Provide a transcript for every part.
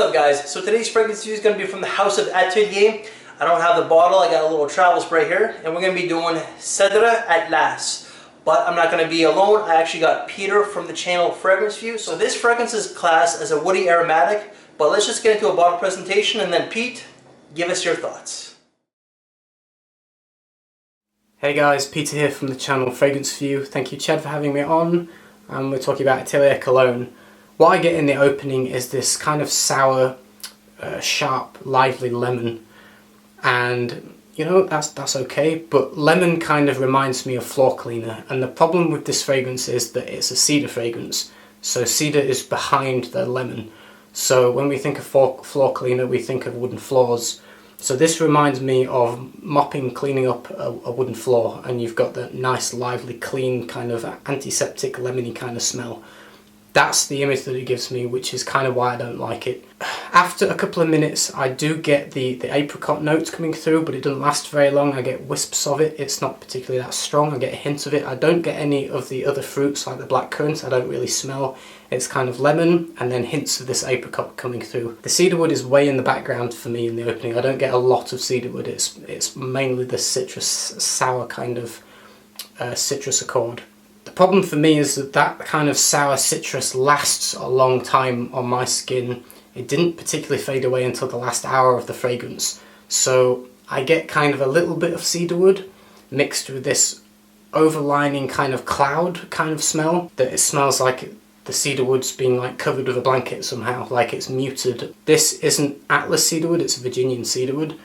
up, guys? So today's fragrance view is going to be from the house of Atelier. I don't have the bottle, I got a little travel spray here, and we're going to be doing Cedre at last. But I'm not going to be alone. I actually got Peter from the channel FragranceView. So this fragrance is classed as a woody aromatic, but let's just get into a bottle presentation, and then Pete, give us your thoughts. Hey guys, Peter here from the channel FragranceView. Thank you, Chad, for having me on. We're talking about Atelier Cologne. What I get in the opening is this kind of sour, sharp, lively lemon, and you know, that's okay, but lemon kind of reminds me of floor cleaner, and the problem with this fragrance is that it's a cedar fragrance, so cedar is behind the lemon. So when we think of floor cleaner, we think of wooden floors. So this reminds me of mopping, cleaning up a wooden floor, and you've got that nice, lively, clean, kind of antiseptic, lemony kind of smell. That's the image that it gives me, which is kind of why I don't like it. After a couple of minutes, I do get the apricot notes coming through, but it doesn't last very long. I get wisps of it. It's not particularly that strong. I get a hint of it. I don't get any of the other fruits like the blackcurrant. I don't really smell. It's kind of lemon and then hints of this apricot coming through. The cedarwood is way in the background for me in the opening. I don't get a lot of cedarwood. It's mainly the citrus, sour kind of citrus accord. The problem for me is that kind of sour citrus lasts a long time on my skin. It didn't particularly fade away until the last hour of the fragrance. So I get kind of a little bit of cedarwood mixed with this overlining kind of cloud kind of smell, that it smells like the cedarwood's being like covered with a blanket somehow, like it's muted. This isn't Atlas cedarwood, it's Virginian cedarwood,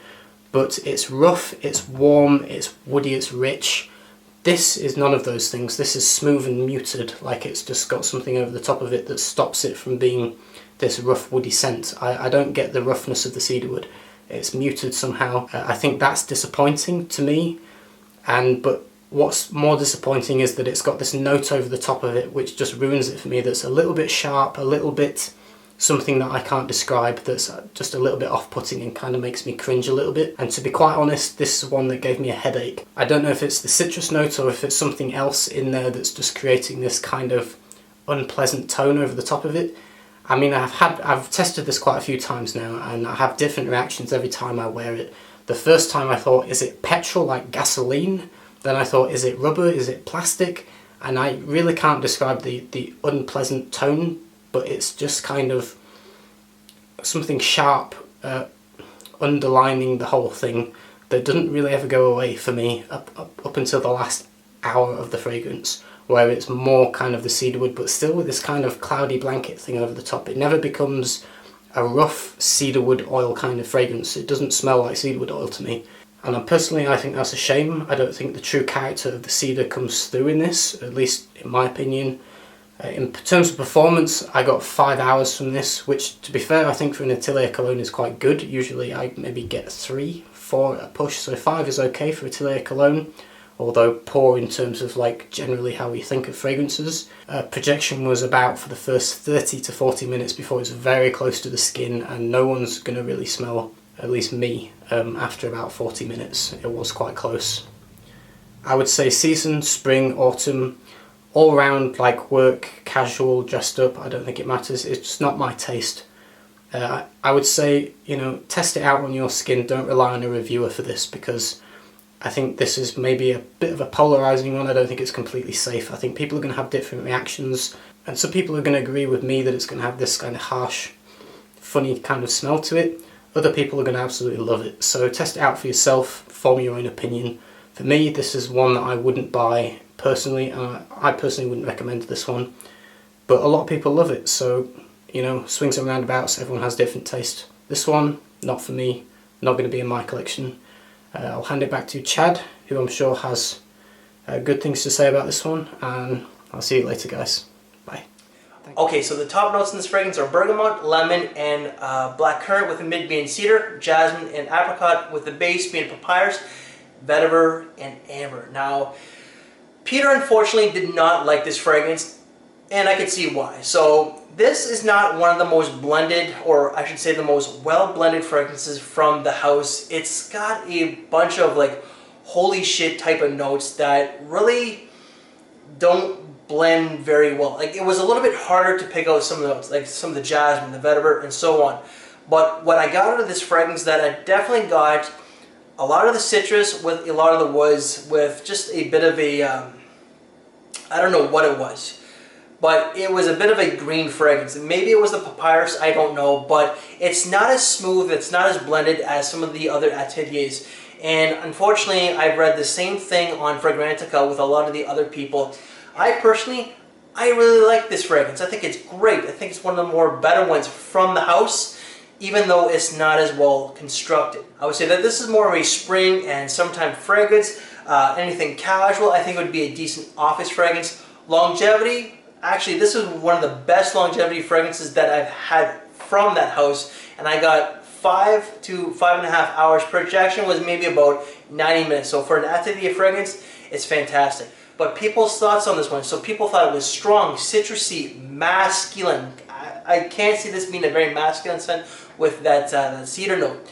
but it's rough, it's warm, it's woody, it's rich. This is none of those things. This is smooth and muted, like it's just got something over the top of it that stops it from being this rough woody scent. I don't get the roughness of the cedarwood. It's muted somehow. I think that's disappointing to me, but what's more disappointing is that it's got this note over the top of it which just ruins it for me, that's a little bit sharp, a little bit something that I can't describe, that's just a little bit off-putting and kind of makes me cringe a little bit. And to be quite honest, this is one that gave me a headache. I don't know if it's the citrus note or if it's something else in there that's just creating this kind of unpleasant tone over the top of it. I mean, I've tested this quite a few times now, and I have different reactions every time I wear it. The first time I thought, is it petrol, like gasoline? Then I thought, is it rubber, is it plastic? And I really can't describe the unpleasant tone, but it's just kind of something sharp underlining the whole thing that doesn't really ever go away for me up until the last hour of the fragrance, where it's more kind of the cedarwood, but still with this kind of cloudy blanket thing over the top. It never becomes a rough cedarwood oil kind of fragrance. It doesn't smell like cedarwood oil to me. And I think that's a shame. I don't think the true character of the cedar comes through in this, at least in my opinion. In terms of performance, I got 5 hours from this, which, to be fair, I think for an Atelier Cologne is quite good. Usually I maybe get 3, 4 at a push, so 5 is okay for Atelier Cologne, although poor in terms of like generally how we think of fragrances. Projection was about for the first 30 to 40 minutes before it's very close to the skin, and no one's going to really smell, at least me, after about 40 minutes. It was quite close. I would say season, spring, autumn, all round, like work, casual, dressed up, I don't think it matters. It's just not my taste. I would say, you know, test it out on your skin. Don't rely on a reviewer for this, because I think this is maybe a bit of a polarizing one. I don't think it's completely safe. I think people are going to have different reactions, and some people are going to agree with me that it's going to have this kind of harsh, funny kind of smell to it. Other people are going to absolutely love it. So test it out for yourself, form your own opinion. For me, this is one that I wouldn't buy personally. I personally wouldn't recommend this one, but a lot of people love it, so you know, swings and roundabouts, everyone has different taste. This one, not for me, not going to be in my collection. I'll hand it back to Chad, who I'm sure has good things to say about this one, and I'll see you later, guys. Bye. Okay, so the top notes in this fragrance are bergamot, lemon, and blackcurrant, with the mid being cedar, jasmine, and apricot, with the base being papyrus, vetiver, and amber. Now, Peter unfortunately did not like this fragrance, and I could see why. So this is not one of the most blended, or I should say the most well-blended fragrances from the house. It's got a bunch of like holy shit type of notes that really don't blend very well. Like, it was a little bit harder to pick out some of the notes, like some of the jasmine, the vetiver, and so on. But what I got out of this fragrance, that I definitely got a lot of the citrus with a lot of the woods, with just a bit of a, I don't know what it was, but it was a bit of a green fragrance. Maybe it was the papyrus, I don't know, but it's not as smooth, it's not as blended as some of the other ateliers. And unfortunately, I've read the same thing on Fragrantica with a lot of the other people. I really like this fragrance. I think it's great. I think it's one of the more better ones from the house, even though it's not as well constructed. I would say that this is more of a spring and summertime fragrance. Anything casual, I think it would be a decent office fragrance. Longevity, actually this is one of the best longevity fragrances that I've had from that house, and I got 5 to 5.5 hours. Projection was maybe about 90 minutes. So for an Atelier fragrance, it's fantastic. But people's thoughts on this one. So people thought it was strong, citrusy, masculine. I can't see this being a very masculine scent with that, that cedar note.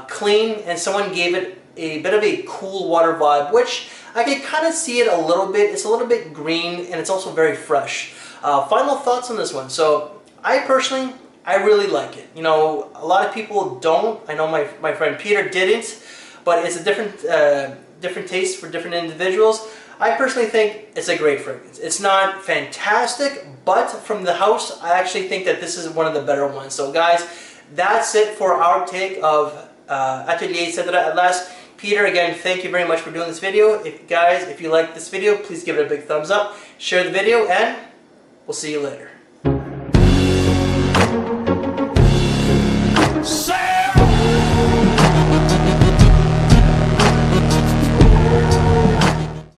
Clean, and someone gave it a bit of a cool water vibe, which I can kind of see it a little bit. It's a little bit green, and it's also very fresh. Final thoughts on this one. So I really like it. You know, a lot of people don't. I know my friend Peter didn't, but it's a different taste for different individuals. I personally think it's a great fragrance. It's not fantastic, but from the house, I actually think that this is one of the better ones. So guys, that's it for our take of Atelier Cedre at last. Peter, again, thank you very much for doing this video. If you like this video, please give it a big thumbs up, share the video, and we'll see you later.